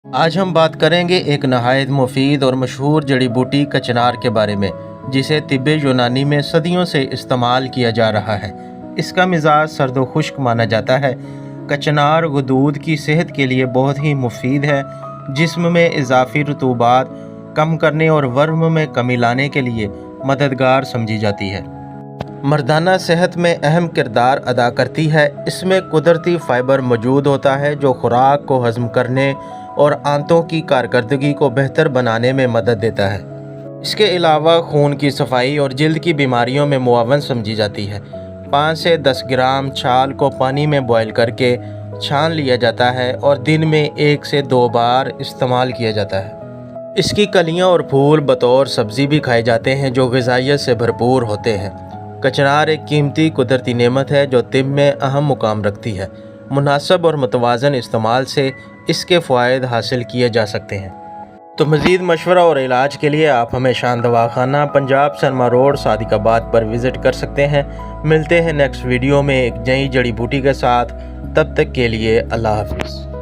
آج ہم بات کریں گے ایک نہایت مفید اور مشہور جڑی بوٹی کچنار کے بارے میں، جسے طب یونانی میں صدیوں سے استعمال کیا جا رہا ہے۔ اس کا مزاج سرد و خشک مانا جاتا ہے۔ کچنار غدود کی صحت کے لیے بہت ہی مفید ہے۔ جسم میں اضافی رطوبات کم کرنے اور ورم میں کمی لانے کے لیے مددگار سمجھی جاتی ہے۔ مردانہ صحت میں اہم کردار ادا کرتی ہے۔ اس میں قدرتی فائبر موجود ہوتا ہے جو خوراک کو ہضم کرنے اور آنتوں کی کارکردگی کو بہتر بنانے میں مدد دیتا ہے۔ اس کے علاوہ خون کی صفائی اور جلد کی بیماریوں میں معاون سمجھی جاتی ہے۔ 5 سے 10 گرام چھال کو پانی میں بوائل کر کے چھان لیا جاتا ہے اور دن میں 1 سے 2 بار استعمال کیا جاتا ہے۔ اس کی کلیاں اور پھول بطور سبزی بھی کھائے جاتے ہیں جو غذائیت سے بھرپور ہوتے ہیں۔ کچنار ایک قیمتی قدرتی نعمت ہے جو طب میں اہم مقام رکھتی ہے۔ مناسب اور متوازن استعمال سے اس کے فوائد حاصل کیے جا سکتے ہیں۔ تو مزید مشورہ اور علاج کے لیے آپ ہمیں شان دواخانہ، پنجاب سنما روڈ، صادق آباد پر وزٹ کر سکتے ہیں۔ ملتے ہیں نیکسٹ ویڈیو میں ایک نئی جڑی بوٹی کے ساتھ۔ تب تک کے لیے اللہ حافظ۔